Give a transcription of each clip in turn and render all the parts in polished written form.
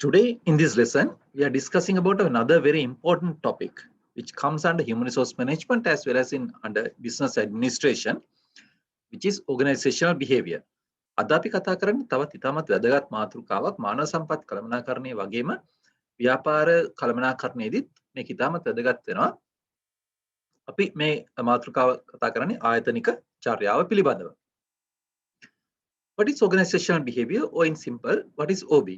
Today in this lesson, we are discussing about another very important topic which comes under human resource management as well as in under business administration, which is organizational behavior. අද අපි කතා කරන්නේ තවත් ඉතාමත් වැදගත් මාතෘකාවක් මානව සම්පත් කළමනාකරණය වගේම ව්‍යාපාර කළමනාකරණයේදීත් මේක ඉතාමත් වැදගත් වෙනවා. අපි මේ මාතෘකාව කතා කරන්නේ ආයතනික චර්යාව පිළිබඳව. What is organizational behavior, or in simple, what is OB?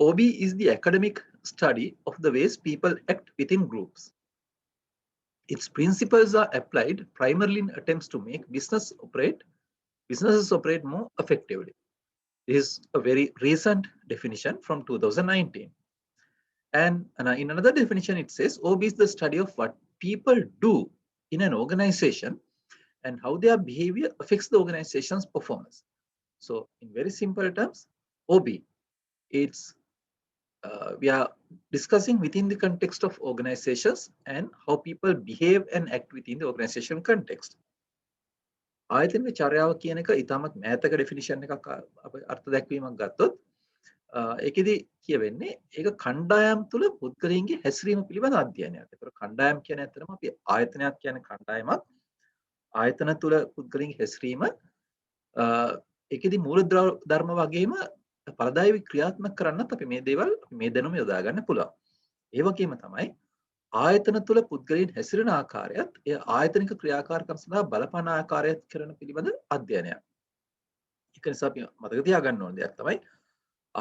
OB is the academic study of the ways people act within groups. Its principles are applied primarily in attempts to make businesses operate more effectively. This is a very recent definition from 2019. And in another definition, it says OB is the study of what people do in an organization and how their behavior affects the organization's performance. So in very simple terms, OB, we are discussing within the context of organizations and how people behave and act within the organization context. ආයතනික චර්යාව කියන එක ඉතාමත් මෑතක definition එකක් අර්ථ දැක්වීමක් ගත්තොත් ඒකෙදි කියවෙන්නේ ඒක කණ්ඩායම් තුළ පුද්ගලයන්ගේ හැසිරීම පිළිබඳ අධ්‍යයනයක්. ඒතර කණ්ඩායම් කියන්නේ ඇත්තටම අපි ආයතනයක් කියන්නේ කණ්ඩායමක්. ආයතන තුළ පුද්ගලයන්ගේ හැසිරීම ඒකෙදි මූල ධර්ම වගේම පරදායී ක්‍රියාත්මක කරන්නත් අපි මේ දේවල් මේ දැනුම යොදා ගන්න පුළුවන්. ඒ වගේම තමයි ආයතන තුළ පුද්ගලයන් හැසිරෙන ආකාරයත් ඒ ආයතනික ක්‍රියාකාරකම් සඳහා බලපාන ආකාරයත් කරන පිළිබඳ අධ්‍යයනයක්. ඒක නිසා අපි මතක තියාගන්න ඕන දෙයක් තමයි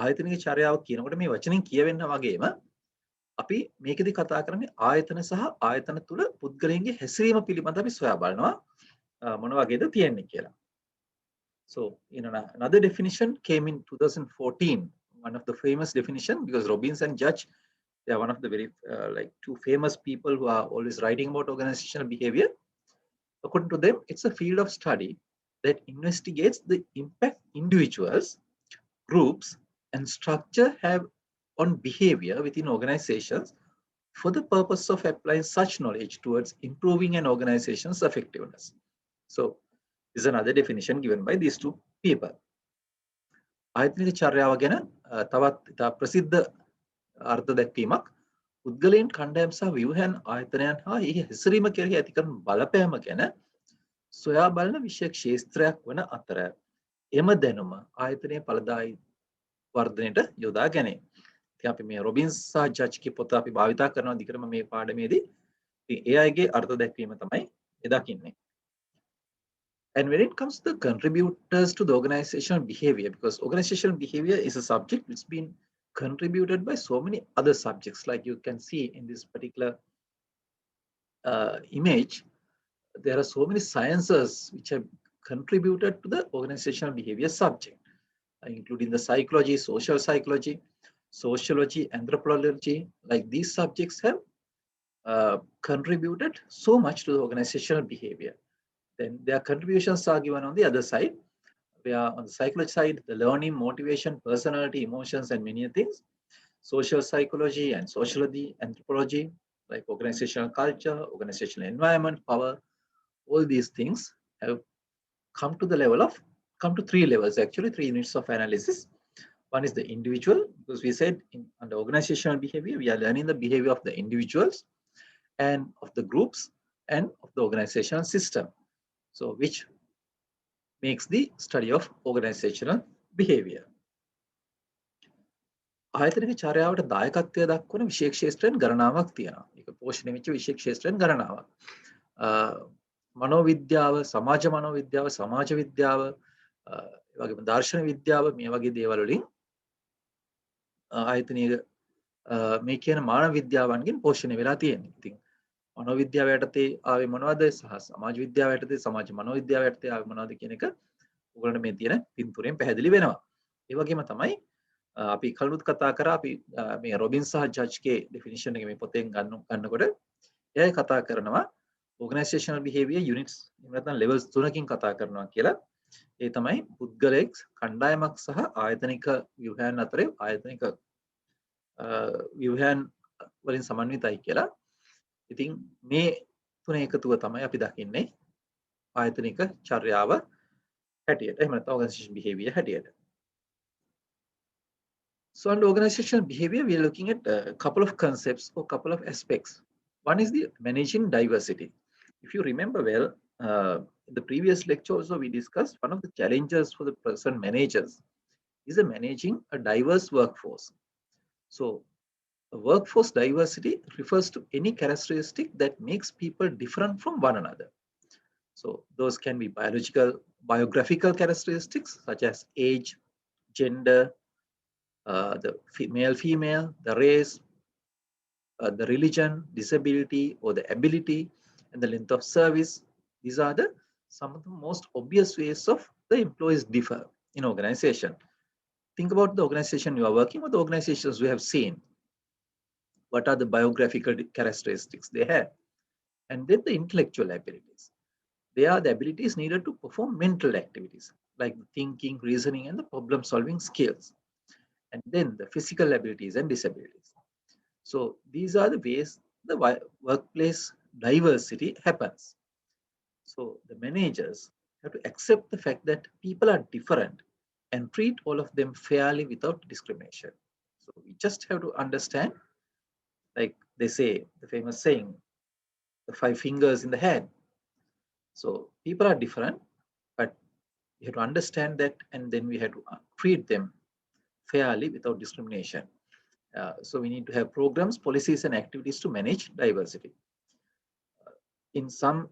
ආයතනික චර්යාව කියනකොට මේ වචනෙන් කියවෙන්න වගේම අපි මේකෙදි කතා කරන්නේ ආයතන සහ ආයතන තුළ පුද්ගලයන්ගේ හැසිරීම පිළිබඳ අපි සොයා බලනවා මොන වගේද තියෙන්නේ කියලා. So, another definition came in 2014, one of the famous definition, because Robbins and Judge, they are one of the very two famous people who are always writing about organizational behavior. According to them, it's a field of study that investigates the impact individuals, groups, and structure have on behavior within organizations for the purpose of applying such knowledge towards improving an organization's effectiveness. So, is another definition given by these two people. ආයතනික චර්යාව ගැන තවත් ඉතා ප්‍රසිද්ධ අර්ථ දැක්වීමක් පුද්ගලයන් කණ්ඩායම් සහ ව්‍යුහයන් ආයතනයන් හා එහි හැසිරීම කෙරෙහි ඇති කරන බලපෑම ගැන සොයා බලන විෂය ක්ෂේත්‍රයක් වන අතර එම දැනුම ආයතනයේ ඵලදායී වර්ධනයට යොදා ගැනීම. ඉතින් අපි මේ රොබින්ස් සහ ජජ්ගේ පොත අපි භාවිතා කරනවා දිගටම මේ පාඩමේදී. ඉතින් ඒ අයගේ අර්ථ දැක්වීම තමයි ඒ දකින්නේ. And when it comes to the contributors to the organizational behavior, because organizational behavior is a subject which has been contributed by so many other subjects, like you can see in this particular image, there are so many sciences which have contributed to the organizational behavior subject, including the psychology, sociology, anthropology. Like these subjects have contributed so much to the organizational behavior. Then their contributions are given on the other side. We are on the psychology side, the learning, motivation, personality, emotions, and many things. Social psychology and sociology, anthropology, like organizational culture, organizational environment, power, all these things have come to three levels, actually, 3 units of analysis. One is the individual, because we said under organizational behavior, we are learning the behavior of the individuals and of the groups and of the organizational system. So, which makes the study of organizational behavior. ආයතනික චර්යාවට දායකත්වය දක්වන විශේෂ ක්ෂේත්‍රයන් ගණනාවක් තියෙනවා. ඒක පෝෂණය වෙච්ච විශේෂ ක්ෂේත්‍රයන් ගණනාවක්. මනෝවිද්‍යාව, සමාජ මනෝවිද්‍යාව, සමාජ විද්‍යාව, ඒ වගේම දර්ශන විද්‍යාව මේ වගේ දේවල් වලින් ආයතනික මේ කියන මානව විද්‍යාවන්ගෙන් පෝෂණය වෙලා තියෙනවා. ඉතින් මනෝවිද්‍යාව යටතේ ආවේ මොනවද සහ සමාජ විද්‍යාව යටතේ සමාජ මනෝවිද්‍යාව යටතේ ආවේ මොනවද කියන එක ඔයගොල්ලන්ට මේ තියෙන පින්තූරයෙන් පැහැදිලි වෙනවා. ඒ වගේම තමයි අපි කලිනුත් කතා කරා අපි මේ රොබින්ස් සහ ජජ්ගේ ඩෙෆිනිෂන් එක මේ පොතෙන් ගන්නකොට එයා කතා කරනවා organizational behavior units නැත්නම් levels 3කින් කතා කරනවා කියලා. ඒ තමයි පුද්ගලයෙක් කණ්ඩායමක් සහ ආයතනික ව්‍යුහයන් අතරේ ආයතනික ව්‍යුහයන් වලින් සමන්විතයි කියලා. ඉතින් මේ තුන එකතුව තමයි අපි දකින්නේ ආයතනික චර්යාව හැටියට. එහෙම නැත්නම් organizational behavior හැටියට. So under organizational behavior, we are looking at a couple of concepts or couple of aspects. One is the managing diversity. If you remember well, in the previous lecture also we discussed one of the challenges for the person managers is managing a diverse workforce. So a workforce diversity refers to any characteristic that makes people different from one another. So those can be biographical characteristics such as age, gender, the male, female, the race, the religion, disability, or the ability, and the length of service. These are the some of the most obvious ways of the employees differ in organization. Think about the organization you are working with, the organizations we have seen. What are the biographical characteristics they have? And then the intellectual abilities. They are the abilities needed to perform mental activities like thinking, reasoning, and the problem solving skills. And then the physical abilities and disabilities. So these are the ways the workplace diversity happens. So the managers have to accept the fact that people are different and treat all of them fairly without discrimination. So we just have to understand, like they say, the famous saying, the five fingers in the hand. So people are different, but we have to understand that, and then we have to treat them fairly without discrimination. So we need to have programs, policies, and activities to manage diversity. In some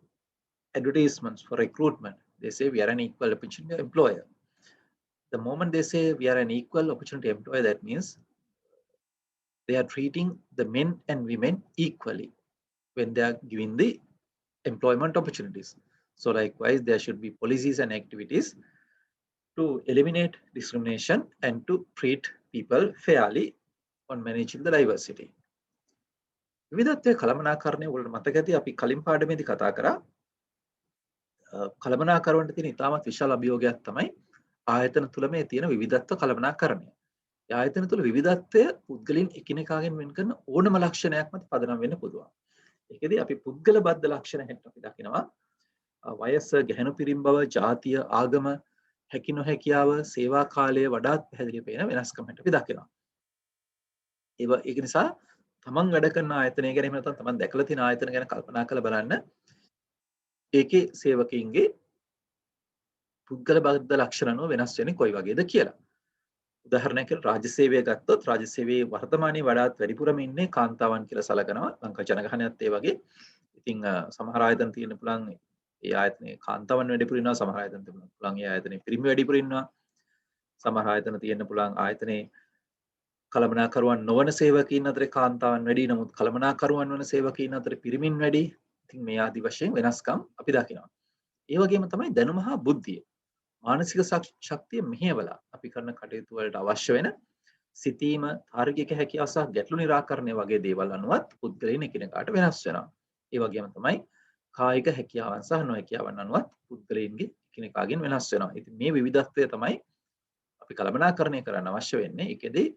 advertisements for recruitment, they say we are an equal opportunity employer. The moment they say we are an equal opportunity employer, that means they are treating the men and women equally when they are giving the employment opportunities. So likewise, there should be policies and activities to eliminate discrimination and to treat people fairly on managing the diversity. විවිධත්වය කළමනාකරණය වලට මතක ඇති අපි කලින් පාඩමේදී කතා කරා කළමනාකරණයට තියෙන ඉතාමත් විශාල අභියෝගයක් තමයි ආයතන තුල මේ තියෙන විවිධත්ව කළමනාකරණය. ඒ ආයතන තුල විවිධත්වය පුද්ගලයන් එකිනෙකාගෙන් වෙන් කරන ඕනම ලක්ෂණයක් මත පදනම් වෙන්න පුළුවන්. ඒකෙදී අපි පුද්ගල බද්ධ ලක්ෂණ හැට අපි දකිනවා වයස, ගැහැණු පිරිම් බව, ජාතිය, ආගම, හැකි නොහැකියාව, සේවා කාලය වඩාත් පැහැදිලිව පේන වෙනස්කම් හැට අපි දකිනවා. ඒක නිසා තමන් වැඩ කරන ආයතනය ගැන එහෙම නැත්නම් තමන් දැකලා තියෙන ආයතන ගැන කල්පනා කරලා බලන්න ඒකේ සේවකයින්ගේ පුද්ගල බද්ධ ලක්ෂණ අනුව වෙනස් වෙන්නේ කොයි වගේද කියලා. උදාහරණයක් රාජ්‍ය සේවය ගත්තොත් රාජ්‍ය සේවයේ වර්තමානයේ වඩාත් වැඩිපුරම ඉන්නේ කාන්තාවන් කියලා සලකනවා. ලංකා ජනගහනයත් ඒ වගේ. ඉතින් සමහර ආයතන තියෙන පුළුවන් ඒ ආයතනයේ කාන්තාවන් වැඩිපුර ඉන්නවා, සමහර ආයතන තියෙන පුළුවන් ඒ ආයතනයේ පිරිමි වැඩිපුර ඉන්නවා. සමහර ආයතන තියෙන පුළුවන් ආයතනයේ කළමනාකරුවන් නොවන සේවකීන් අතර කාන්තාවන් වැඩි, නමුත් කළමනාකරුවන් වන සේවකීන් අතර පිරිමින් වැඩි. ඉතින් මේ ආදි වශයෙන් වෙනස්කම් අපි දකිනවා. ඒ වගේම තමයි දැනුම හා බුද්ධිය. මානසික ශක්තිය මෙහෙवला අපි කරන කටයුතු වලට අවශ්‍ය වෙන සිතීම, තාර්කික හැකියාව සහ ගැටලු නිරාකරණය වගේ දේවල් අනුවත් පුද්ගලයන් එකිනෙකාට වෙනස් වෙනවා. ඒ වගේම තමයි කායික හැකියාවන් සහ නොහැකියාවන් අනුවත් පුද්ගලයන්ගේ එකිනෙකාගෙන් වෙනස් වෙනවා. ඉතින් මේ විවිධත්වය තමයි අපි කළමනාකරණය කරන්න අවශ්‍ය වෙන්නේ. ඒකෙදී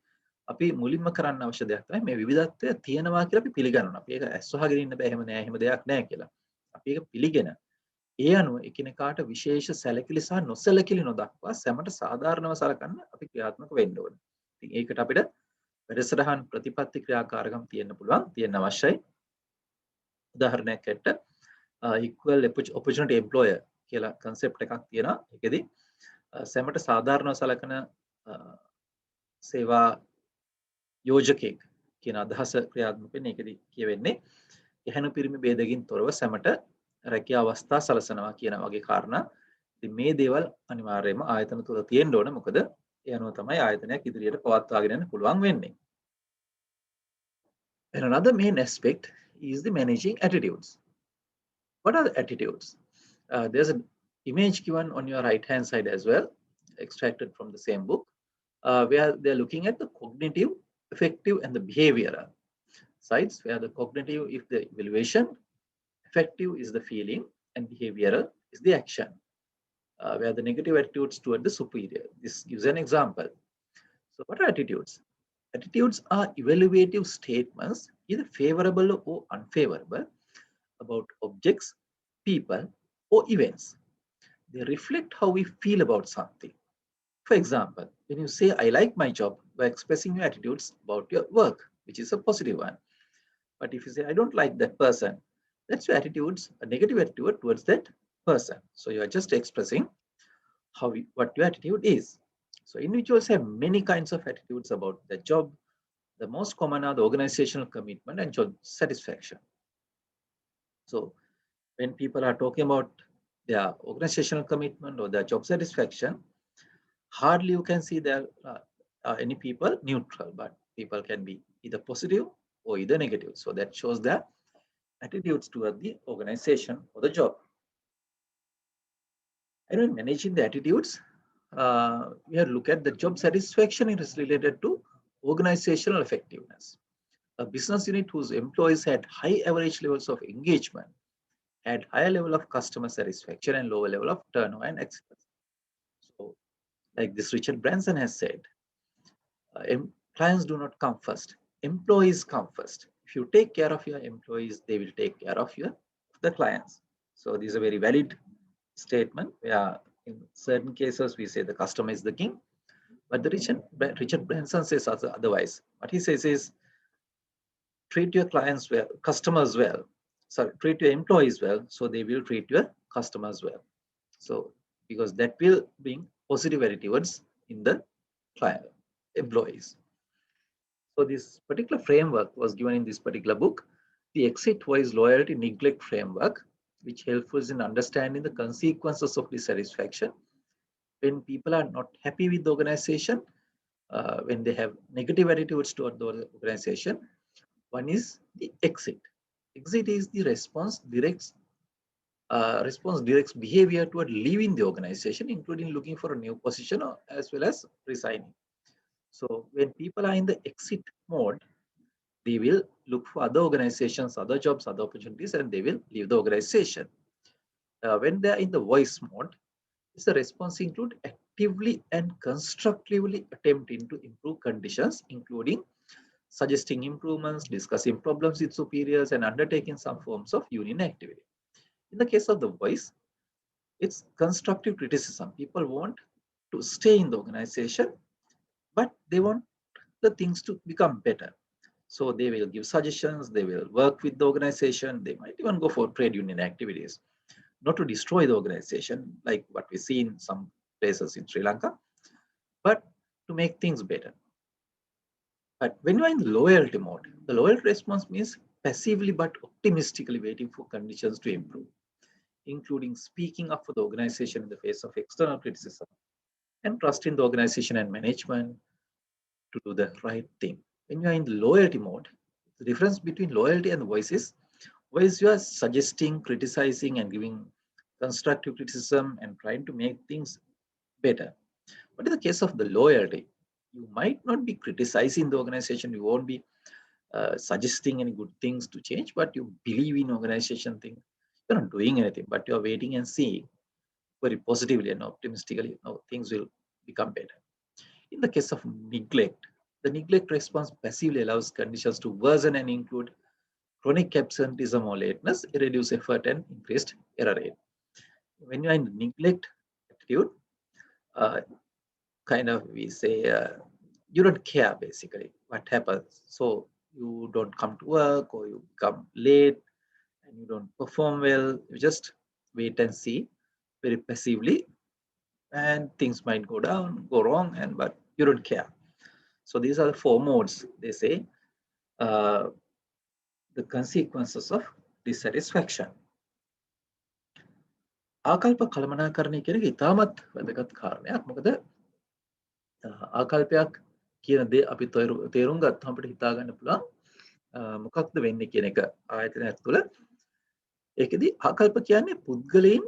අපි මුලින්ම කරන්න අවශ්‍ය දෙයක් තමයි මේ විවිධත්වය තියෙනවා කියලා අපි පිළිගන්නවා. අපි ඒක ඇස් වහගෙන ඉන්න බෑ, එහෙම නෑ, එහෙම දෙයක් නෑ කියලා. අපි ඒක පිළිගෙන ඒ අනුව එකිනෙකාට විශේෂ සැලකිලි සහ නොසැලකිලි නොදක්වා සැමට සාධාරණව සලකන්න අපි ක්‍රියාත්මක වෙන්න ඕනේ. ඉතින් ඒකට අපිට වැඩසටහන් ප්‍රතිපත්ති ක්‍රියාකාරකම් තියෙන්න පුළුවන්, තියෙන්න අවශ්‍යයි. උදාහරණයක් ඇට equal opportunity employer කියලා concept එකක් තියෙනවා. ඒකෙදී සැමට සාධාරණව සලකන සේවා යෝජකෙක් කියන අදහස ක්‍රියාත්මක වෙන්නේ. ඒකෙදී කියවෙන්නේ ගැහැණු පිරිමි ભેදකින් තොරව සැමට රැකියා අවස්ථා සලසනවා කියන වගේ කාරණා. ඉතින් මේ දේවල් අනිවාර්යයෙන්ම ආයතන තුල තියෙන්න ඕන. මොකද ඒ අනුව තමයි ආයතනයක් ඉදිරියට පවත්වාගෙන යන්න පුළුවන් වෙන්නේ. And another main aspect is the managing attitudes. What are the attitudes? There's an image given on your right hand side as well, extracted from the same book, where they're looking at the cognitive, affective, and the behavioral sides, where the cognitive is the evaluation, affective is the feeling, and behavioral is the action, where the negative attitudes toward the superior. This gives an example. So what are attitudes? Attitudes are evaluative statements, either favorable or unfavorable, about objects, people, or events. They reflect how we feel about something. For example, when you say, I like my job, by expressing your attitudes about your work, which is a positive one. But if you say, I don't like that person, that's your attitudes, a negative attitude towards that person. So you are just expressing what your attitude is. So individuals have many kinds of attitudes about the job. The most common are the organizational commitment and job satisfaction. So when people are talking about their organizational commitment or their job satisfaction, hardly you can see there are any people neutral, but people can be either positive or either negative. So that shows their attitudes toward the organization or the job. And when managing the attitudes, we have to look at the job satisfaction is related to organizational effectiveness. A business unit whose employees had high average levels of engagement had higher level of customer satisfaction and lower level of turnover and excellence. So, like this Richard Branson has said, clients do not come first, employees come first. If you take care of your employees, they will take care of the clients. So this is a very valid statement where in certain cases we say the customer is the king, but the Richard Branson says otherwise. What he says is treat your clients well, customers well. Sorry, treat your employees well, so they will treat your customers well. So because that will bring positive attitudes in the client employees. So this particular framework was given in this particular book, the Exit-Wise Loyalty Neglect Framework, which helps us in understanding the consequences of dissatisfaction. When people are not happy with the organization, when they have negative attitudes toward the organization, one is the exit. Exit is the response directs behavior toward leaving the organization, including looking for a new position or, as well as resigning. So when people are in the exit mode, they will look for other organizations, other jobs, other opportunities, and they will leave the organization. When they are in the voice mode, the response include actively and constructively attempting to improve conditions, including suggesting improvements, discussing problems with superiors, and undertaking some forms of union activity. In the case of the voice, it's constructive criticism. People want to stay in the organization, but they want the things to become better. So they will give suggestions, they will work with the organization, they might even go for trade union activities, not to destroy the organization like what we see in some places in Sri Lanka, but to make things better. But when you are in the loyalty mode, the loyalty response means passively but optimistically waiting for conditions to improve, including speaking up for the organization in the face of external criticism and trusting the organization and management to do the right thing. When you are in the loyalty mode, the difference between loyalty and the voice is you are suggesting, criticizing, and giving constructive criticism and trying to make things better. But in the case of the loyalty, you might not be criticizing the organization, you won't be suggesting any good things to change, but you believe in organization thing. You're not doing anything, but you're waiting and seeing very positively and optimistically how things will become better. In the case of neglect, the neglect response passively allows conditions to worsen and include chronic absenteeism or lateness, reduced effort, and increased error rate. When you're in neglect attitude, uh, kind of we say you don't care basically what happens. So you don't come to work or you come late and you don't perform well. You just wait and see very passively, and things might go down, go wrong, and but you don't care. So these are the four modes they say. Uh, the consequences of dissatisfaction. ආකල්ප කළමනාකරණය කියන එක ඉතාමත් වැදගත් කාරණයක්. මොකද ආකල්පයක් කියන දේ අපි තේරුම් ගත්තම අපිට හිතා ගන්න පුළුවන් මොකක්ද වෙන්නේ කියන එක ආයතනයක් තුළ. ඒකෙදි ආකල්ප කියන්නේ පුද්ගලයන්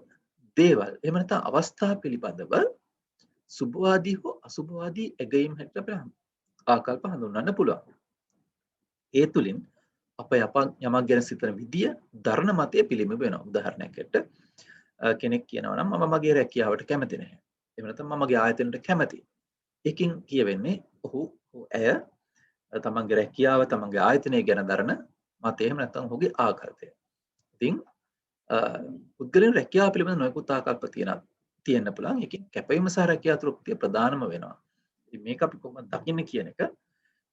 දේවල් එහෙම නැත්නම් අවස්ථා පිළිබඳව සුභවාදී හෝ අසුභවාදී ඇගයීම් හැටියට අපිට ආකල්ප හඳුන්වන්න පුළුවන්. ඒ තුලින් අප යමක් ගැන සිතන විදිය ධර්ම මතය පිළිඹු වෙනවා. උදාහරණයකට කෙනෙක් කියනවා නම් මම මගේ රැකියාවට කැමති නැහැ. එහෙම නැත්නම් මම මගේ ආයතනයට කැමතියි. එකකින් කියවෙන්නේ ඔහු ඇය තමන්ගේ රැකියාව තමන්ගේ ආයතනය ගැන දරන මතය එහෙම නැත්නම් ඔහුගේ ආකල්පය. ඉතින් පුද්ගලයන් රැකියාව පිළිබඳ නොයෙකුත් ආකල්ප තියෙන්න පුළුවන්. ඒකෙන් කැපවීම සහ රැකියාව තෘප්තිය ප්‍රධානම වෙනවා. මේක අපි කොහොමද දකින්නේ කියන එක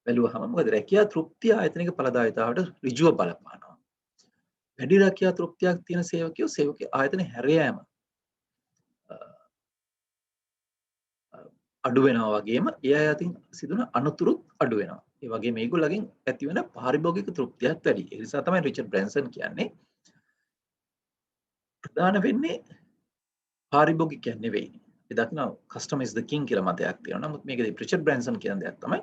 බැලුවහම මොකද රැකියා තෘප්තිය ආයතනික ඵලදායීතාවට ඍජුව බලපානවා. වැඩි රැකියා තෘප්තියක් තියෙන සේවකයෝ ආයතන හැර යාම අඩු වෙනවා වගේම ඒ අය අතින් සිදුවන අනුතුරුත් අඩු වෙනවා. ඒ වගේම මේගොල්ලගෙන් ඇතිවන පාරිභෝගික තෘප්තියත් වැඩි. ඒ නිසා තමයි රිචඩ් බ්‍රැන්සන් කියන්නේ ප්‍රධාන වෙන්නේ පාරිභෝගිකයන් නෙවෙයි. ඒ දක්න කස්ටමර් ඉස් ද කිං කියලා මතයක් තියෙනවා. නමුත් මේකදී රිචඩ් බ්‍රැන්සන් කියන දෙයක් තමයි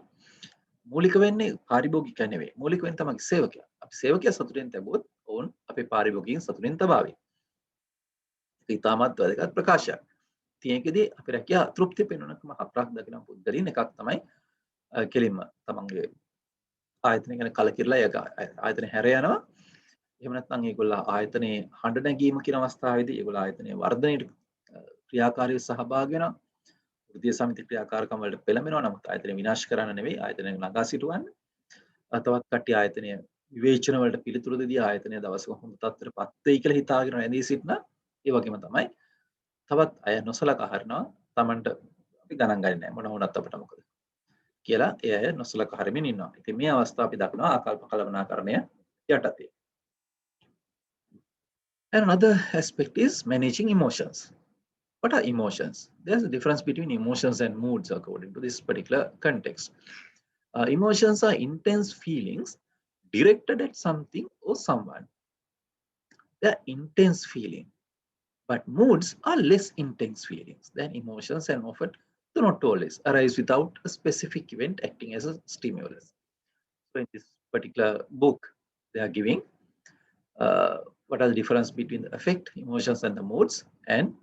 මූලික වෙන්නේ පාරිභෝගිකයන් නෙවෙයි. මූලික වෙන්නේ තමයි සේවකයා. අපි සේවකයා සතුටින් තිබුවොත් ඔවුන් අපේ පාරිභෝගිකයන් සතුටින් තබාවි. ඒක ඉතාමත් වැදගත් ප්‍රකාශයක්. තියෙකදී අපි රැකියා තෘප්තිය පෙන්වනකම හතරක් දකින පුද්ගලයන් එකක් තමයි කෙලින්ම තමන්ගේ ආයතනය ගැන කලකිරලා ඒක ආයතනය හැර යනවා. එහෙම නැත්නම් ඒගොල්ලෝ ආයතනයේ හඬ නැගීම කියන අවස්ථාවේදී ඒගොල්ලෝ ආයතනයේ වර්ධනයේ ක්‍රියාකාරීව සහභාගී වෙනවා. වෘත්තීය සමිති ක්‍රියාකාරකම් වලට පෙළඹෙනවා. නමුත් ආයතනය විනාශ කරන්න නෙවෙයි ආයතනය ළඟා සිටවන්න. තවත් කට්ටිය ආයතනය විවේචන වලට පිළිතුරු දෙදී ආයතනය දවසක හොඳ තත්ත්වයටපත් වෙයි කියලා හිතාගෙන ඇඳී සිටින. ඒ වගේම තමයි තවත් අය නොසලකා හරිනවා. Tamanට අපි ගණන් ගන්නේ නැහැ. මොන වුණත් අපිට මොකද කියලා ඒ අය නොසලකා හරිමින් ඉන්නවා. ඉතින් මේ අවස්ථාව අපි දක්නවා ආකල්ප කළමනාකරණය යටතේ. And another aspect is managing emotions. What are emotions? There's a difference between emotions and moods according to this particular context. Emotions are intense feelings directed at something or someone. They're intense feeling, but moods are less intense feelings than emotions and often do not always arise without a specific event acting as a stimulus. So in this particular book, they are giving what are the difference between the affect, emotions and the moods, and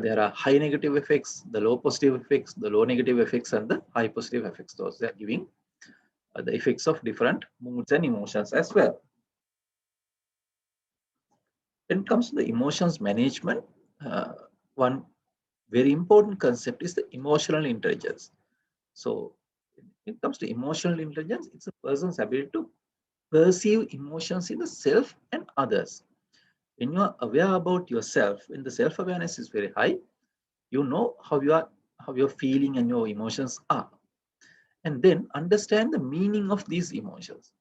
there are high negative effects, the low positive effects, the low negative effects, and the high positive effects. Those they are giving the effects of different moods and emotions as well. When it comes to the emotions management, one very important concept is the emotional intelligence. So when it comes to emotional intelligence, it's a person's ability to perceive emotions in the self and others. When you are aware about yourself, when the self-awareness is very high, you know how your feeling and your emotions are. And then understand the meaning of these emotions.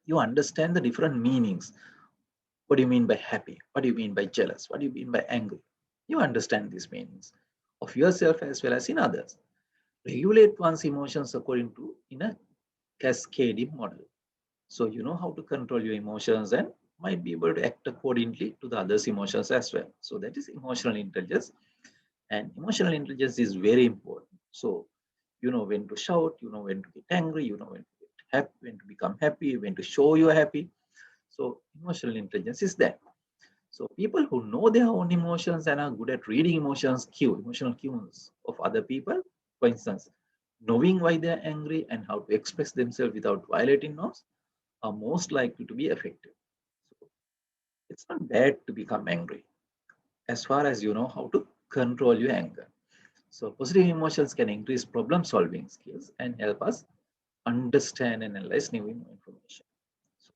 You understand the different meanings. What do you mean by happy? What do you mean by jealous? What do you mean by angry? You understand these meanings of yourself as well as in others. Regulate one's emotions according to in a cascading model. So you know how to control your emotions and might be able to act accordingly to the others' emotions as well. So that is emotional intelligence. And emotional intelligence is very important. So you know when to shout, you know when to get angry, you know when to get happy, when to become happy, when to show you're happy. So emotional intelligence is that. So people who know their own emotions and are good at reading emotional cues of other people, for instance, knowing why they are angry and how to express themselves without violating norms, are most likely to be effective. So it's not bad to become angry as far as you know how to control your anger. So positive emotions can increase problem solving skills and help us understand and analyze new information. So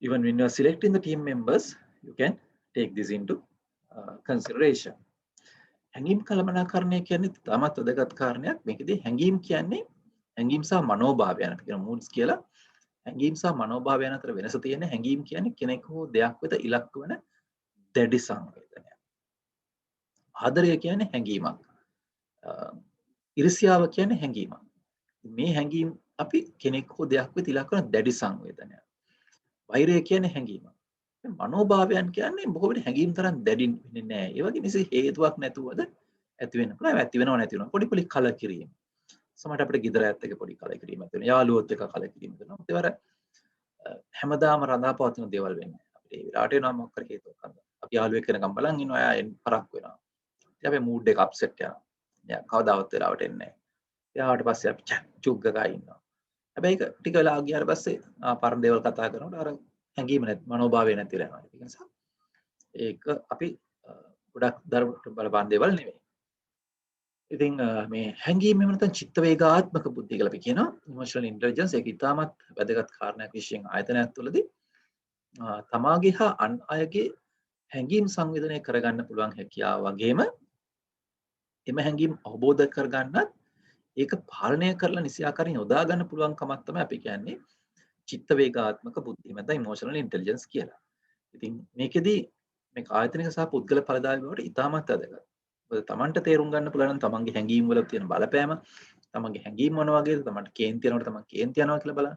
even when you are selecting the team members, you can take this into consideration. හැඟීම් කළමනාකරණය කියන්නේ තාමත් වැදගත් කාරණයක්. මේකදී හැඟීම් කියන්නේ හැඟීම් සහ මනෝභාවයන් අපි කියන moods කියලා. හැඟීම් සහ මනෝභාවයන් අතර වෙනස තියෙන හැඟීම් කියන්නේ කෙනෙක් හෝ දෙයක් වෙත ඉලක්ක වන දැඩි සංවේදනයක්. ආදරය කියන්නේ හැඟීමක්. ඉරිසියාව කියන්නේ හැඟීමක්. මේ හැඟීම් අපි කෙනෙක් හෝ දෙයක් වෙත ඉලක්ක වන දැඩි සංවේදනයක්. වෛරය කියන්නේ හැඟීමක්. මනෝභාවයන් කියන්නේ බොහෝ විට හැඟීම් තරම් දැඩි වෙන්නේ නැහැ. ඒ වගේ නිසා හේතුවක් නැතුවද ඇති වෙන්න පුළුවන්. ඇති වෙනව නැති වෙනව. පොඩි පොඩි කලකිරීම. සමහරට අපිට ගෙදර ඇත්ත එක පොඩි කලකිරීමක් වෙනවා. යාළුවොත් එක්ක කලකිරීමක් වෙනවා. ඒවර හැමදාම රඳාපවතින දේවල් වෙන්නේ. අපිට ඒ විලාට වෙනවා මොකක් කර හේතුවක් අන්ද. අපි යාළුවෙක් වෙනකම් බලන් ඉන්නවා. එයා පරක් වෙනවා. ඉතින් අපේ මූඩ් එක අප්සෙට් යනවා. එයා කවදාවත් වෙලාවට එන්නේ නැහැ. එයාට පස්සේ අපි චුග් ගගා ඉන්නවා. හැබැයි ඒක ටික වෙලා ගියාට පස්සේ පරණ දේවල් කතා කරනකොට අර හැඟීම නැති මනෝභාවය නැතිලා යනවා. ඒක නිසා ඒක අපි ගොඩක් දරුවට බලපාන දේවල් නෙවෙයි. ඉතින් මේ හැඟීම් එහෙම නැත්නම් චිත්ත වේගාත්මක බුද්ධිය කියලා අපි කියනවා. ඉමෝෂනල් ඉන්ටෙලිජන්ස් ඒක ඉතාමත් වැදගත් කාරණයක් විශේෂයෙන් ආයතනයක් තුළදී තමාගේ හා අන් අයගේ හැඟීම් සංවේදනය කරගන්න පුළුවන් හැකියාව වගේම එම හැඟීම් අවබෝධ කරගන්නත් ඒක පාලනය කරලා නිසි ආකාරයෙන් යොදා ගන්න පුළුවන් කමක් තමයි අපි කියන්නේ චිත්ත වේගාත්මක බුද්ධිය නැත්නම් ඉමෝෂනල් ඉන්ටෙලිජන්ස් කියලා. ඉතින් මේකෙදි මේ ආයතනික සහ පුද්ගල ඵලදායී බවට ඉතාමත් වැදගත්. මොකද Tamanට තේරුම් ගන්න පුළුවන් නම් තමන්ගේ හැඟීම් වල තියෙන බලපෑම, තමන්ගේ හැඟීම් මොන වගේද, තමන්ට කේන්ති යනකොට තමන් කේන්ති යනවා කියලා බලන්න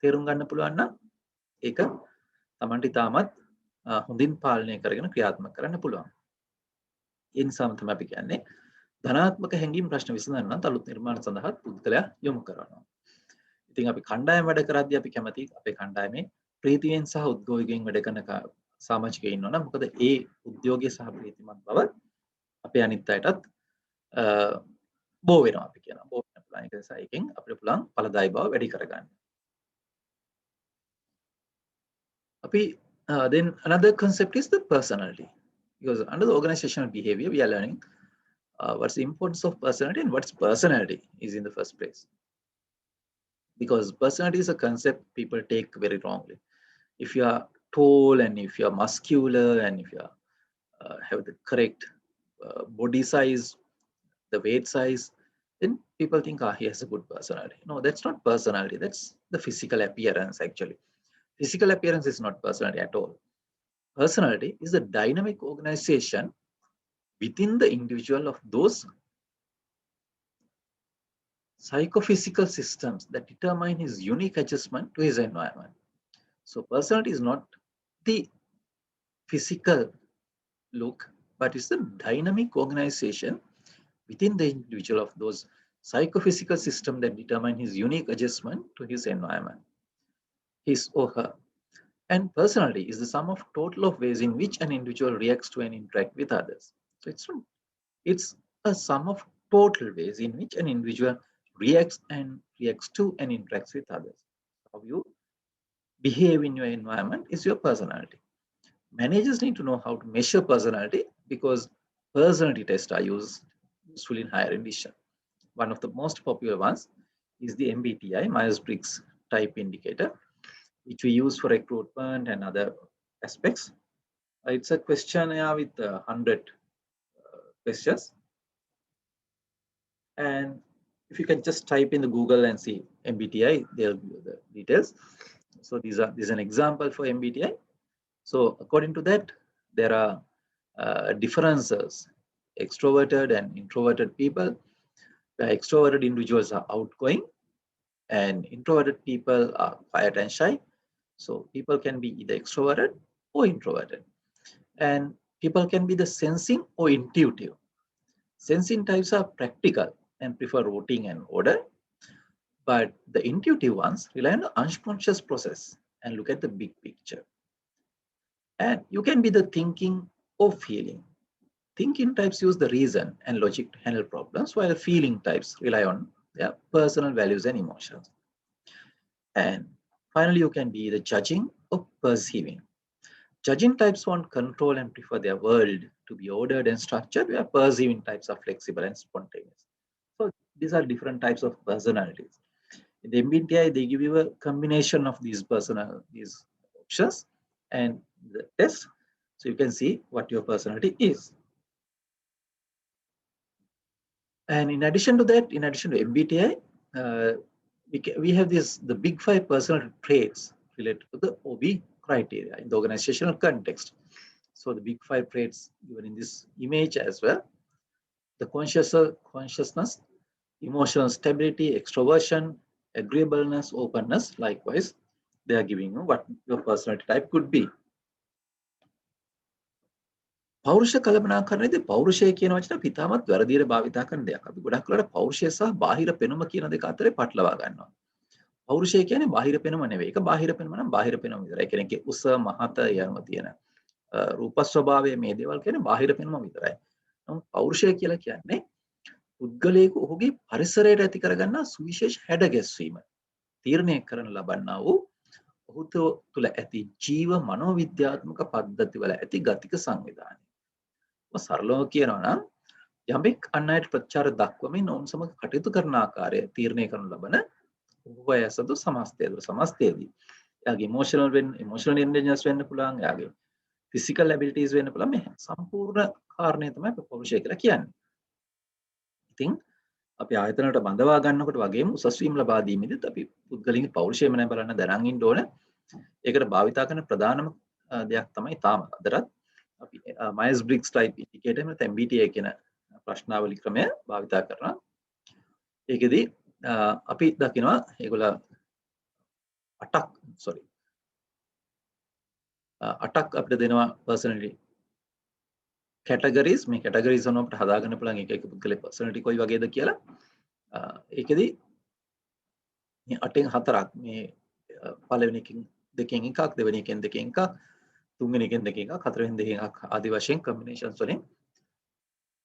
තේරුම් ගන්න පුළුවන් නම් ඒක තමන්ට ඉතාමත් හොඳින් පාලනය කරගෙන ක්‍රියාත්මක කරන්න පුළුවන්. ඒ නිසාම තමයි අපි කියන්නේ ධනාත්මක හැඟීම් ප්‍රශ්න විසඳන්න අලුත් නිර්මාණ සඳහා පුද්ගලයා යොමු කරනවා. ඉතින් අපි කණ්ඩායම වැඩ කරද්දී අපි කැමති අපේ කණ්ඩායමේ ප්‍රීතියෙන් සහ උද්ගෝගයෙන් වැඩ කරන සමාජිකයෝ ඉන්නවා නම් මොකද ඒ උද්‍යෝගය සහ ප්‍රීතිමත් බව අපේ අනිත් අයටත් බෝ වෙනවා අපි කියනවා. බෝ වෙන පුළුවන්. ඒක නිසා එකෙන් අපිට පුළුවන් ඵලදායී බව වැඩි කරගන්න. අපි then another concept is the personality. Because under the organizational behavior we are learning what's the importance of personality and what's personality is in the first place. Because personality is a concept people take very wrongly. If you are tall and if you are muscular and if you are, have the correct body size, the weight size, then people think, he has a good personality. No, that's not personality. That's the physical appearance actually. Physical appearance is not personality at all. Personality is a dynamic organization within the individual of those psychophysical systems that determine his unique adjustment to his environment. So personality is not the physical look, but it's the dynamic organization within the individual of those psychophysical systems that determine his unique adjustment to his environment, his or her. And personality is the sum of total of ways in which an individual reacts to and interact with others. So it's a sum of total ways in which an individual reacts to and interacts with others. How you behave in your environment is your personality. Managers need to know how to measure personality because personality tests are useful in higher education. One of the most popular ones is the MBTI, Myers-Briggs type indicator, which we use for recruitment and other aspects. It's a questionnaire with 100 questions. And if you can just type in the Google and see MBTI, they'll give you the details. So this is an example for MBTI. So according to that, there are differences, extroverted and introverted people. The extroverted individuals are outgoing and introverted people are quiet and shy. So people can be either extroverted or introverted. And people can be the sensing or intuitive. Sensing types are practical and prefer routine and order. But the intuitive ones rely on the unconscious process and look at the big picture. And you can be the thinking or feeling. Thinking types use the reason and logic to handle problems, while feeling types rely on their personal values and emotions. And finally, you can be the judging or perceiving. Judging types want control and prefer their world to be ordered and structured, where perceiving types are flexible and spontaneous. So these are different types of personalities. In the MBTI, they give you a combination of these options and the test, so you can see what your personality is. And in addition to that, in addition to MBTI, we have the big 5 personality traits related to the OB criteria in the organizational context. So the big 5 traits given in this image as well: the consciousness, emotional stability, extroversion, agreeableness, openness. Likewise, they are giving you what your personality type could be. පෞරුෂ කළමනාකරණයේදී පෞරුෂය කියන වචන අපි ඉතාමත් වැරදියට භාවිතා කරන දෙයක්. අපි ගොඩක් වෙලාවට පෞරුෂය සහ බාහිර පෙනුම කියන දෙක අතරේ පටලවා ගන්නවා. පෞරුෂය කියන්නේ බාහිර පෙනුම නෙවෙයි. ඒක බාහිර පෙනුම නම් බාහිර පෙනුම විතරයි. කෙනෙක්ගේ උස මහත යන තියෙන රූප ස්වභාවය මේ දේවල් කියන්නේ බාහිර පෙනුම විතරයි. නමුත් පෞරුෂය කියලා කියන්නේ පුද්ගලයෙකු ඔහුගේ පරිසරයට ඇති කරගන්නා සුවිශේෂ හැඩගැස්වීම තීරණය කරන ලබන්නා වූ ඔහු තුළ ඇති ජීව මනෝවිද්‍යාත්මක පද්ධතිවල ඇති ගතික සංවිධානය. සරලව කියනවා නම් යමෙක් අන් අයට ප්‍රතිචාර දක්වමින් ඔවුන් සමග කටයුතු කරන ආකාරය තීරණය කරනු ලබන වයසතු සමස්තයේදී එයාගේ ඉමෝෂනල් ඉන්ටෙලිජන්ස් වෙන්න පුළුවන්, එයාගේ ෆිසිකල් ඇබිලිටිස් වෙන්න පුළුවන්. මේ සම්පූර්ණ කාරණය තමයි පෞරුෂය කියලා කියන්නේ. ඉතින් අපි ආයතනවලට බඳවා ගන්නකොට වගේම උසස් වීම ලබා දීමේදීත් අපි පුද්ගලයන්ගේ පෞරුෂයම නැ බලන්න දැනන් ඉන්න ඕන. ඒකට භාවිතා කරන ප්‍රධානම දෙයක් තමයි තාම අදටත් අපි මයර්ස් බ්‍රිග්ස් ටයිප් ඉන්ඩිකේටර් නැත්නම් MBTI කියන ප්‍රශ්නාවලි ක්‍රමය භාවිතා කරනවා. ඒකෙදි අපි දකිනවා ඒගොල්ල 8ක් අපිට දෙනවා personality categories. මේ categories වල අපිට හදාගන්න පුළුවන් එක පුද්ගලගේ personality කොයි වගේද කියලා. ඒකෙදි මේ 8න් 4ක් මේ පළවෙනි එකෙන් දෙකෙන් එකක්, දෙවෙනි එකෙන් දෙකෙන් එකක්, තුන්වෙනි එකෙන් දෙකෙන් එකක්, හතරවෙනි දෙකෙන් එකක් ආදී වශයෙන් combinations වලින්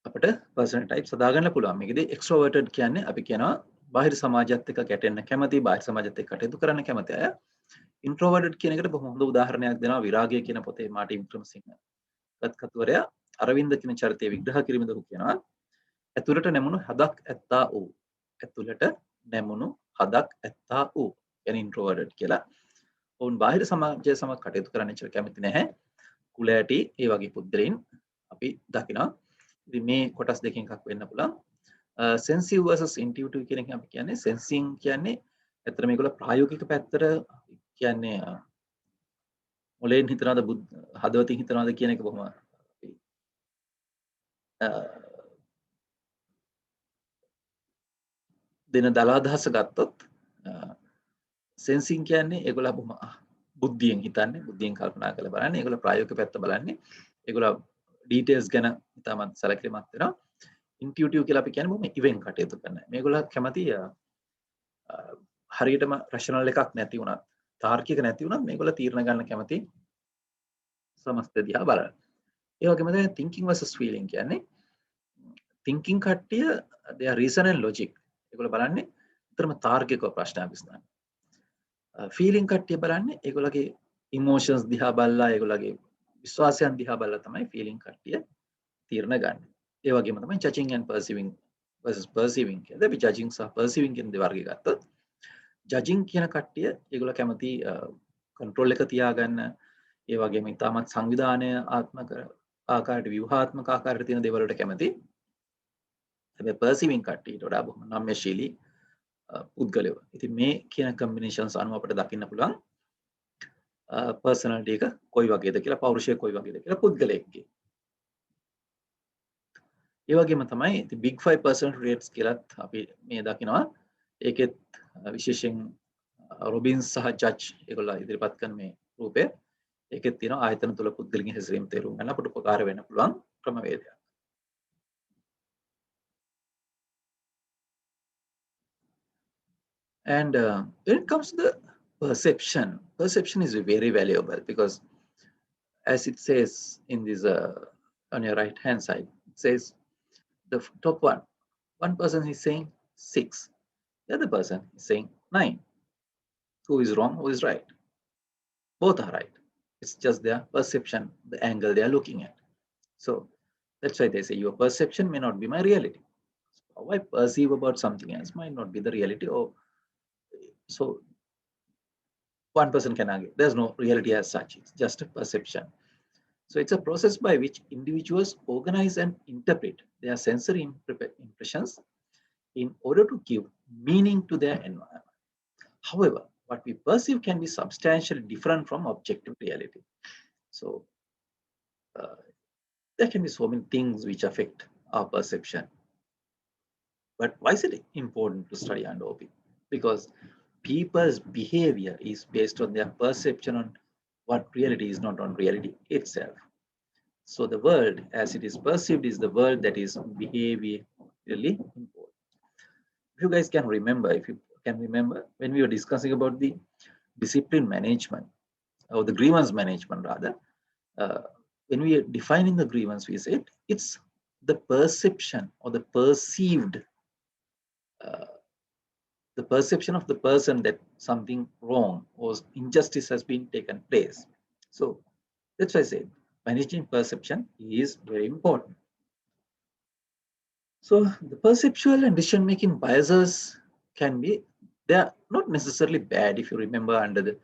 අපිට personality types හදාගන්න පුළුවන්. මේකෙදි extroverted කියන්නේ අපි කියනවා බාහිර සමාජයත් එක්ක ගැටෙන්න කැමති, බාහිර සමාජයත් එක්ක කටයුතු කරන්න කැමති අය. introverted කියන එකට බොහොම හොඳ උදාහරණයක් දෙනවා විරාගය කියන පොතේ මාටින් වික්‍රමසිංහ කතුවරයා අරවින්ද කියන චරිතය විග්‍රහ කිරීමේදී ඔහු කියනවා ඇතුළට නැමුණු හදක් ඇත්තා වූ, ඇතුළට නැමුණු හදක් ඇත්තා වූ කියන්නේ introverted කියලා. ඔවුන් බාහිර සමාජය සමග කටයුතු කරන්න ඉච්චර කැමති නැහැ. කුලෑටි ඒ වගේ පුද්ගලයන් අපි දකිනවා. ඉතින් මේ කොටස් දෙකෙන් එකක් වෙන්න පුළුවන්. sensitive versus intuitive කියන එක අපි කියන්නේ sensing කියන්නේ ඇත්තට මේගොල්ල ප්‍රායෝගික පැත්තට කියන්නේ මොලෙන් හිතනවාද හදවතින් හිතනවාද කියන එක බොහොම දෙන දල අදහස ගත්තොත් sensing කියන්නේ ඒගොල්ල බොහොම බුද්ධියෙන් හිතන්නේ, බුද්ධියෙන් කල්පනා කරලා බලන්නේ. ඒගොල්ල ප්‍රායෝගික පැත්ත බලන්නේ. ඒගොල්ල details ගැන ඉතාමත් සැලකිලිමත් වෙනවා. intuitive කියලා අපි කියන්නේ බොහොම ඉවෙන් කටයුතු කරන. මේගොල්ල කැමති හරියටම රෂනල් එකක් නැති වුණත්, තාර්කික නැති වුණත් මේගොල්ල තීරණ ගන්න කැමති සමස්ත දිහා බලන. ඒ වගේම තමයි thinking versus feeling කියන්නේ thinking කට්ටිය they are reason and logic. ඒගොල්ල බලන්නේ උතරම තාර්කිකව ප්‍රශ්න විසඳන්න. feeling කට්ටිය බලන්නේ ඒගොල්ලගේ emotions දිහා බලලා, ඒගොල්ලගේ විශ්වාසයන් දිහා බලලා තමයි feeling කට්ටිය තීරණ ගන්න. ඒ වගේම තමයි judging and perceiving versus perceiving කියන්නේ අපි judging සහ perceiving කියන දෙවර්ගය ගත්තොත් judging කියන කට්ටිය ඒගොල්ලෝ කැමති control එක තියාගන්න, ඒ වගේම ඉතාමත් සංවිධානය ආත්මක ආකාරයට ව්‍යුහාත්මක ආකාරයට තියෙන දේවල් වලට කැමති. හැබැයි perceiving කට්ටියට වඩා බොහොම නම්‍යශීලී පුද්ගලයෝ. ඉතින් මේ කියන combinations අනුව අපිට දකින්න පුළුවන් personality එක කොයි වගේද කියලා, පෞරුෂය කොයි වගේද කියලා පුද්ගලයෙක්ගේ. ඒ වගේම තමයි ඉතින් big 5 personality traits කියලාත් අපි මේ දකිනවා. ඒකෙත් විශේෂයෙන් රොබින්ස් සහ ජජ් ඒගොල්ලෝ ඉදිරිපත් කරන මේ රූපය ඒකෙත් තියෙනවා ආයතන තුල පුද්ගලගේ හැසිරීම තේරුම් ගන්න අපට උපකාර වෙන්න පුළුවන් ක්‍රමවේදයක්. And when it comes to the perception is very valuable because as it says in this on your right hand side, it says the top one person is saying 6, the other person is saying 9. Who is wrong, who is right? Both are right. It's just their perception, the angle they are looking at. So that's why they say your perception may not be my reality. How I perceive about something else might not be the reality. Or so one person can argue there's no reality as such, it's just a perception. So it's a process by which individuals organize and interpret their sensory impressions in order to give meaning to their environment. However, what we perceive can be substantially different from objective reality. So there can be so many things which affect our perception. But why is it important to study NLP? Because people's behavior is based on their perception on what reality is, not on reality itself. So the world as it is perceived is the world that is behaviorally important. If you guys can remember, when we were discussing about the discipline management or the grievance management rather, when we are defining the grievance, we said it's the perception or the perceived the perception of the person that something wrong or injustice has been taken place. So that's why I said managing perception is very important. So the perceptual and decision-making biases can be, they are not necessarily bad. If you remember under the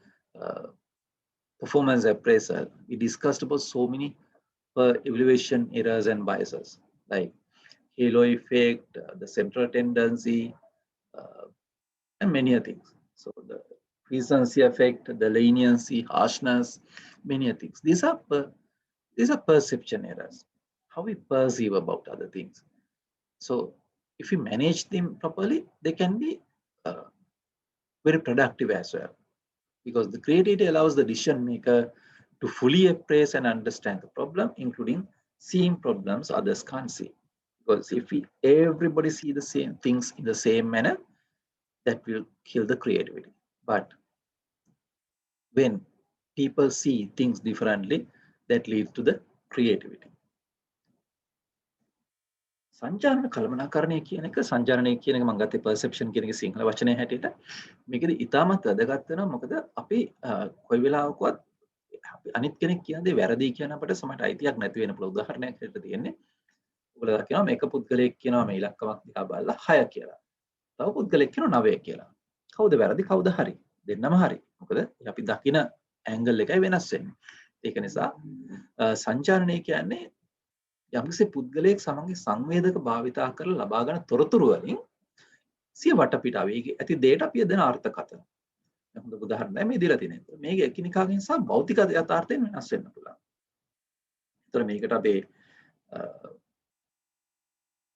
performance appraisal, we discussed about so many evaluation errors and biases. Like halo effect, the central tendency, and many other things. So the recency effect, the leniency, harshness, many other things. These are perception errors, how we perceive about other things. So if we manage them properly, they can be very productive as well, because the creativity allows the decision maker to fully appraise and understand the problem, including seeing problems others can't see. Because if everybody see the same things in the same manner, that will kill the creativity. But when people see things differently, that leads to the creativity. සංජානන කළමනාකරණය කියන එක සංජානනය කියන එක මම ගත්තේ perception කියන එක සිංහල වචනය හැටියට මේකෙදි ඉතාමත් වැදගත් වෙනවා මොකද අපි කොයි වෙලාවකවත් අනිත් කෙනෙක් කියන දේ වැරදි කියන අපිට සමහරට අයිතියක් නැති වෙන පුළුවන් උදාහරණයක් හැටියට තියෙන්නේ ඔයගොල්ලෝ කියනවා මේක පුද්ගලයෙක් කියනවා මේ ඉලක්කමක් දිහා බලලා 6 කියලා. තව පුද්ගලයෙක් කියනවා 9 කියලා. කවුද වැරදි කවුද හරි? දෙන්නම හරි. මොකද අපි දකින ඇන්ගල් එකයි වෙනස් වෙන්නේ. ඒක නිසා සංජානනය කියන්නේ යම්කිසි පුද්ගලයෙක් සමග සංවේදක භාවිතා කරලා ලබා ගන්න තොරතුරු වලින් සිය වටපිටාවේ ඇති දේට අපි දෙන අර්ථකථන. හොඳ උදාහරණයක් මේ දීලා තියෙනවා. මේක එකිනෙකාගෙන් සහ භෞතික යථාර්ථයෙන් වෙනස් වෙන්න පුළුවන්. ඒතර මේකට අපේ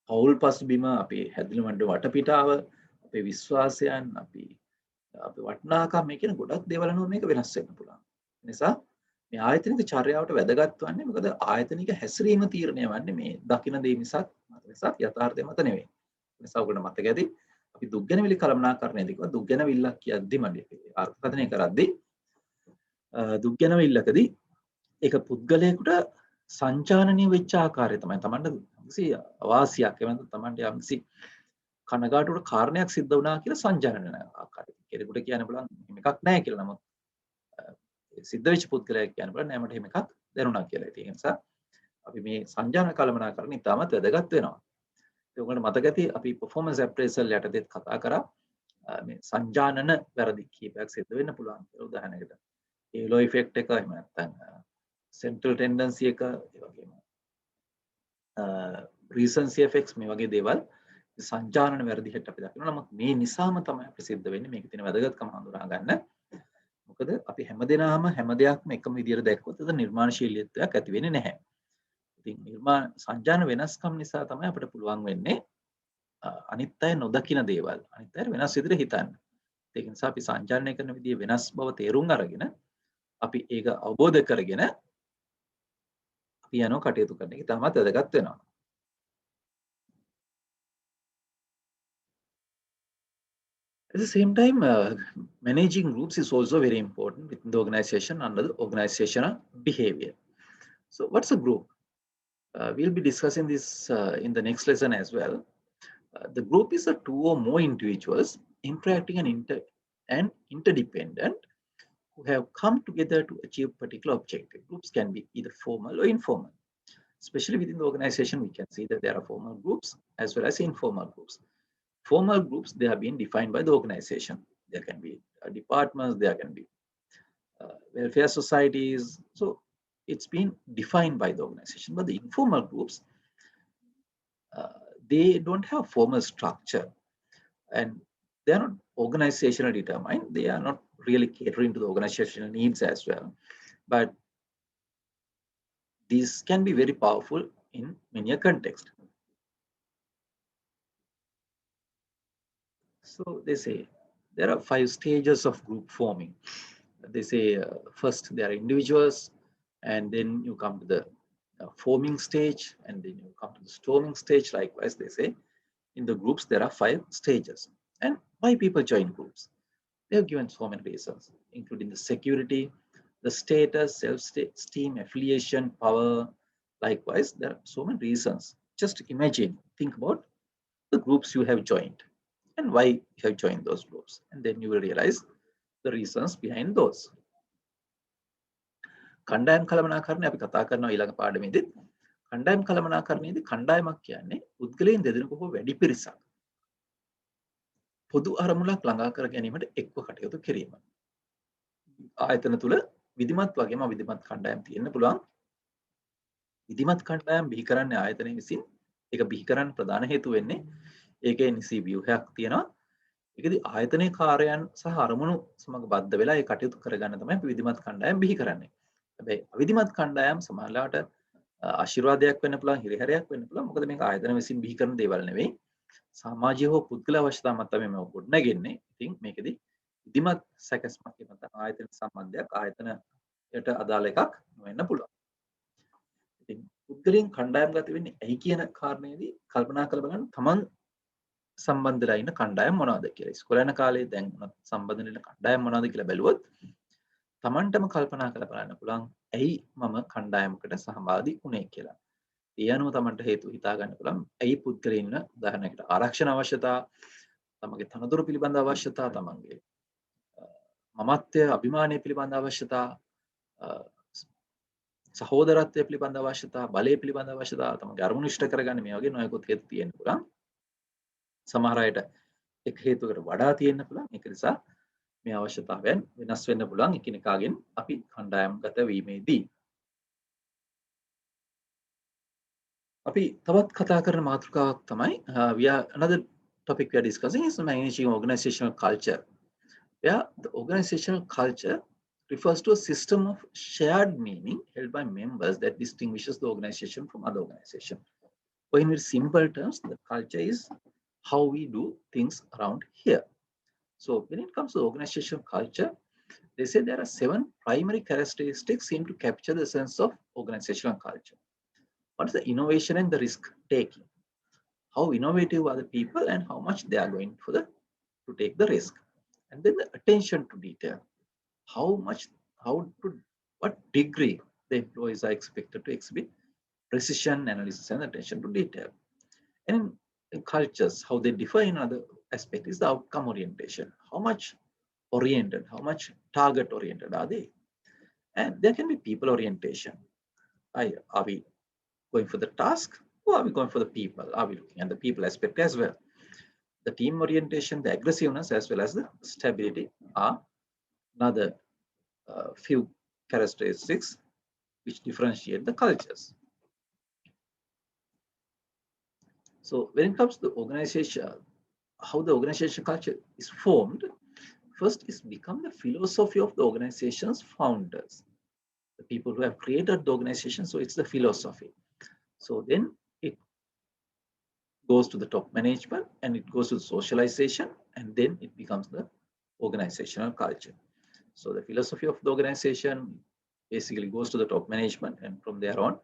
පෞල් පසුබිම අපේ හැදින වටපිටාව අපේ විශ්වාසයන් අපේ වටිනාකම් මේ කියන ගොඩක් දේවල් අනුව මේක වෙනස් වෙන්න පුළුවන්. ඒ නිසා මේ ආයතනික චර්යාවට වැදගත් වන්නේ මොකද ආයතනික හැසිරීම තීරණය වන්නේ මේ දකින දේ මිසක් යථාර්ථය මත නෙවෙයි. ඒ නිසා ඔයගොල්ලෝ මතක ඇති අපි දුක්ගැනවිලි කළමනාකරණයේදී කිව්වා දුක්ගැනවිල්ලක් කියද්දි මම අර්ථකථනය කරද්දී දුක්ගැනවිල්ලකදී ඒක පුද්ගලයෙකුට සංචානනීය වෙච්ච ආකාරය තමයි Tamanට යම්කිසි අවාසියක් එවන Tamanට යම්කිසි කනගාටුවට කාරණයක් සිද්ධ වුණා කියලා සංජානන ආකාරය. කෙනෙකුට කියන්න පුළුවන් එහෙම එකක් නැහැ කියලා. නමුත් සිද්ධ වෙච්ච පුද්ගලයෙක් කියන්න පුළුවන් නෑ මට එහෙම එකක් දැනුණා කියලා. ඒ නිසා අපි මේ සංජානන කළමනාකරණ ඉතාමත් වැදගත් වෙනවා. ඒ උගලට මතක ඇති අපි performance appraisal යටතේත් කතා කරා මේ සංජානන වැරදි කීපයක් සිද්ධ වෙන්න පුළුවන් කියලා උදාහරණයකට. halo effect එක එහෙම නැත්නම් central tendency එක ඒ වගේම recency effects මේ වගේ දේවල් සංජානන වැරදි හැට අපි දකිනවා. නමුත් මේ නිසාම තමයි අපි සිද්ධ වෙන්නේ මේකේ තියෙන වැදගත්කම හඳුනා ගන්න. මොකද අපි හැමදෙනාම හැම දෙයක්ම එකම විදියට දැක්කොත් ඒක නිර්මාණශීලීත්වයක් ඇති වෙන්නේ නැහැ. ඉතින් සංජාන වෙනස්කම් නිසා තමයි අපිට පුළුවන් වෙන්නේ අනිත් අය නොදකින දේවල් අනිත් අය වෙනස් විදිහට හිතන්න. ඒක නිසා අපි සංජානනය කරන විදිය වෙනස් බව තේරුම් අරගෙන අපි ඒක අවබෝධ කරගෙන අපි යනවා කටයුතු කරන එක තමයි වැදගත් වෙනවා. At the same time, managing groups is also very important within the organization under the organizational behavior. So what's a group? We'll be discussing this in the next lesson as well. The group is a two or more individuals interacting and interdependent who have come together to achieve a particular objective. Groups can be either formal or informal. Especially within the organization, we can see that there are formal groups as well as informal groups. Formal groups, they have been defined by the organization. There can be departments, there can be welfare societies. So it's been defined by the organization. But the informal groups, they don't have formal structure and they are not organizationally determined. They are not really catering to the organizational needs as well. But these can be very powerful in many a context. So they say there are 5 stages of group forming. They say first there are individuals, and then you come to the forming stage, and then you come to the storming stage. Likewise, they say in the groups there are 5 stages. And why people join groups? They have given so many reasons, including the security, the status, self-esteem, affiliation, power. Likewise, there are so many reasons. Just imagine, think about the groups you have joined and why you have joined those groups, and then you will realize the reasons behind those. කණ්ඩායම් කළමනාකරණය අපි කතා කරනවා ඊළඟ පාඩමේදී. කණ්ඩායම් කළමනාකරණයේදී කණ්ඩායමක් කියන්නේ පුද්ගලයන් දෙදෙනෙකු හෝ වැඩි පිරිසක් පොදු අරමුණක් ළඟා කර ගැනීමට එක්ව කටයුතු කිරීම. ආයතන තුල විධිමත් වගේම අවිධිමත් කණ්ඩායම් තියෙන්න පුළුවන්. විධිමත් කණ්ඩායම් බිහි කරන්නේ ආයතනය විසින් ඒක බිහි කරන්න ප්‍රධාන හේතුව වෙන්නේ ඒකේ නිසි ව්‍යුහයක් තියෙනවා. ඒකදී ආයතනයේ කාර්යයන් සහ අරමුණු සමග බද්ධ වෙලා ඒ කටයුතු කරගන්න තමයි අපි විධිමත් කණ්ඩායම් බිහි කරන්නේ. හැබැයි අවිධිමත් කණ්ඩායම් සමහරවිට ආශිර්වාදයක් වෙන්න පුළුවන්, හිරිහැරයක් වෙන්න පුළුවන්. මොකද මේක ආයතන විසින් බිහි කරන දේවල් නෙවෙයි. සමාජීය හෝ පුද්ගල අවශ්‍යතා මත තමයි මේක ගොඩනගෙන්නේ. ඉතින් මේකෙදී විධිමත් සැකස්මක් එහෙම නැත්නම් ආයතන සම්බන්ධයක් ආයතනයට අදාළ එකක් වෙන්න පුළුවන්. ඉතින් පුද්ගලයන් කණ්ඩායම් ගත වෙන්නේ ඇයි කියන කාරණේදී කල්පනා කරලා බලන්න තමන් සම්බන්ධලා ඉන්න කණ්ඩායම් මොනවද කියලා. ඉස්කෝලේ යන කාලේ දැන් සම්බන්ධ වෙන කණ්ඩායම් මොනවද කියලා බැලුවොත් තමන්ටම කල්පනා කරලා බලන්න පුළුවන් ඇයි මම කණ්ඩායමකට සහභාගී වුණේ කියලා. ඒ අනුව තමන්ට හේතු හිතා ගන්න පුළුවන් ඇයි පුද්ගලයන් ඉන්න උදාහරණයකට ආරක්ෂණ අවශ්‍යතා, තමන්ගේ තනතුරු පිළිබඳ අවශ්‍යතා, තමන්ගේ මමත්වය අභිමානය පිළිබඳ අවශ්‍යතා, සහෝදරත්වය පිළිබඳ අවශ්‍යතා, බලය පිළිබඳ අවශ්‍යතා, තමන්ගේ අරමුණු ඉෂ්ට කරගන්න මේ වගේ නොයෙකුත් හේතු තියෙන්න පුළුවන්. සමහර අයට එක් හේතුවකට වඩා තියෙන්න පුළුවන්. ඒක නිසා මේ අවශ්‍යතාවයන් වෙනස් වෙන්න පුළුවන් එකිනෙකාගෙන් අපි කණ්ඩායම්ගත වීමේදී. අපි තවත් කතා කරන මාතෘකාවක් තමයි another topic we are discussing is managing organizational culture. Where the organizational culture refers to a system of shared meaning held by members that distinguishes the organization from other organizations. Or in very simple terms, the culture is how we do things around here. So when it comes to organizational culture, they say there are 7 primary characteristics seem to capture the sense of organizational culture. What is the innovation and the risk taking? How innovative are the people and how much they are going to take the risk? And then the attention to detail. What degree the employees are expected to exhibit precision, analysis, and attention to detail. And in cultures, how they differ in other aspect is the outcome orientation. How much oriented, how much target oriented are they? And there can be people orientation. Are we going for the task or are we going for the people? Are we looking at the people aspect as well? The team orientation, the aggressiveness as well as the stability are another few characteristics which differentiate the cultures. So when it comes to the organization, how the organization culture is formed, first is become the philosophy of the organization's founders, the people who have created the organization. So it's the philosophy. So then it goes to the top management and it goes to socialization and then it becomes the organizational culture. So the philosophy of the organization basically goes to the top management and from there on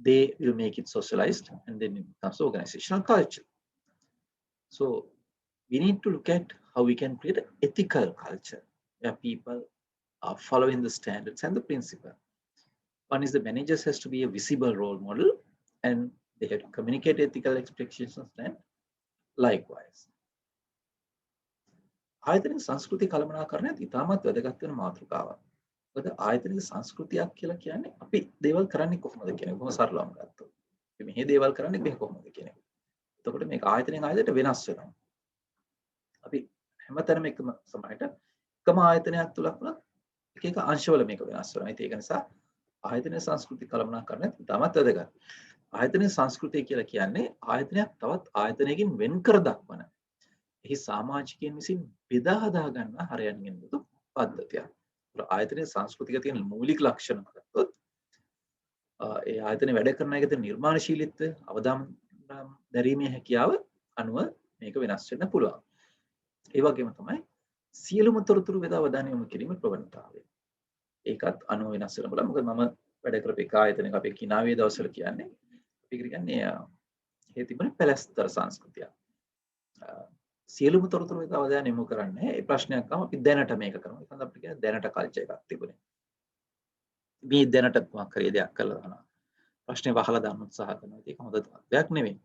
they will make it socialized and then it becomes organizational culture. So we need to look at how we can create an ethical culture where people are following the standards and the principle. One is the managers has to be a visible role model and they have to communicate ethical expectations and likewise. ආයතනික සංස්කෘති කළමනාකරණයත් ඉතාමත් වැදගත් වෙන මාතෘකාවක්. මොකද ආයතනික සංස්කෘතියක් කියලා කියන්නේ අපි දේවල් කරන්නේ කොහොමද කියන එක. කොහොම සරලවම ගත්තොත්. අපි මෙහි දේවල් කරන්නේ මේ කොහොමද කියන එක. එතකොට මේක ආයතනයෙන් ආයතනයට වෙනස් වෙනවා. අපි හැමතැනම එකම සමහරට එකම ආයතනයක් තුලක් වුණත් එක එක අංශවල මේක වෙනස් වෙනවා. ඒක නිසා ආයතනික සංස්කෘති කළමනාකරණයත් ඉතාමත් වැදගත්. ආයතනික සංස්කෘතිය කියලා කියන්නේ ආයතනයක් තවත් ආයතනයකින් වෙන් කර දක්වන එහි සමාජිකයන් විසින් බෙදා හදා ගන්න හරයන්ගෙන් යුතු පද්ධතියක්. ආයතනයේ සංස්කෘතික තියෙන මූලික ලක්ෂණ ගත්තොත් ඒ ආයතනයේ වැඩ කරන එකේ තියෙන නිර්මාණශීලීත්වය, අවදානම් දැරීමේ හැකියාව අනුව මේක වෙනස් වෙන්න පුළුවන්. ඒ වගේම තමයි සියලුම තොරතුරු වෙත අවධානය යොමු කිරීමේ ප්‍රවණතාවය. ඒකත් අනුව වෙනස් වෙන්න පුළුවන්. මොකද මම වැඩ කරපු එක ආයතනයක අපේ කිනාවේ දවස්වල කියන්නේ අපි කියන්නේ ඒ තිබුණේ පැලස්තර සංස්කෘතිය. සියලුම තොරතුරු වෙත අවධානය යොමු කරන්නේ ඒ ප්‍රශ්නයක් ගම අපි දැනට මේක කරනවා. ඒකත් අපිට කියන්නේ දැනට කල්චර් එකක් තිබුණේ. මේ දැනට මොකක් හරි දෙයක් කළා දානවා. ප්‍රශ්නේ වහලා දාන්න උත්සාහ කරනවා. ඒක හොඳ දෙයක් නෙවෙයි.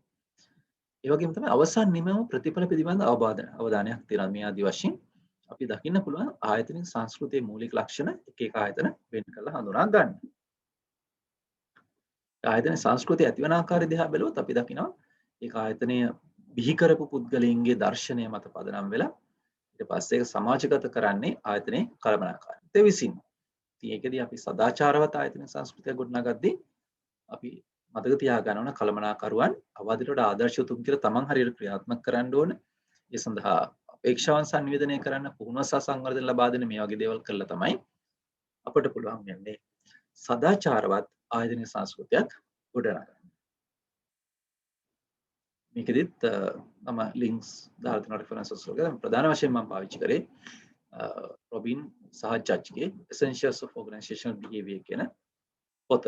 ඒ වගේම තමයි අවසන් නිමව ප්‍රතිඵල පිළිබඳ අවධානයක් තියෙනවා. මේ ආදි වශයෙන් අපි දකින්න පුළුවන් ආයතනික සංස්කෘතියේ මූලික ලක්ෂණ එක එක ආයතන වෙන් කරලා හඳුනා ගන්න. ආයතන සංස්කෘතිය ඇතිවන ආකාරය දිහා බැලුවොත් අපි දකිනවා ඒක ආයතනය බිහි කරපු පුද්ගලයන්ගේ දර්ශනය මත පදනම් වෙලා ඊට පස්සේ ඒක සමාජගත කරන්නේ ආයතනයේ කළමනාකාරීත්වය විසින්. ඉතින් ඒකදී අපි සදාචාරවත් ආයතන සංස්කෘතිය ගොඩනගද්දී අපි මතක තියාගන්න ඕන කළමනාකරුවන් අවධියට වඩා ආදර්ශ උතුම් කියලා තමන් හරියට ක්‍රියාත්මක කරන්න ඕන. ඒ සඳහා අපේක්ෂාවන් සංවේදනය කරන්න පුහුණුව සහ සංවර්ධන ලබා දෙන මේ වගේ දේවල් කළා තමයි අපට පුළුවන් වෙන්නේ සදාචාරවත් ආයතනික සංස්කෘතියක් ගොඩනගන්න. මේකෙදිත් මම ලින්ක්ස් දාලා තියෙන රෙෆරන්සස් වල ප්‍රධාන වශයෙන් මම පාවිච්චි කරේ රොබින් සහ ජජ්ගේ Essentials of Organizational Behavior කියන පොත.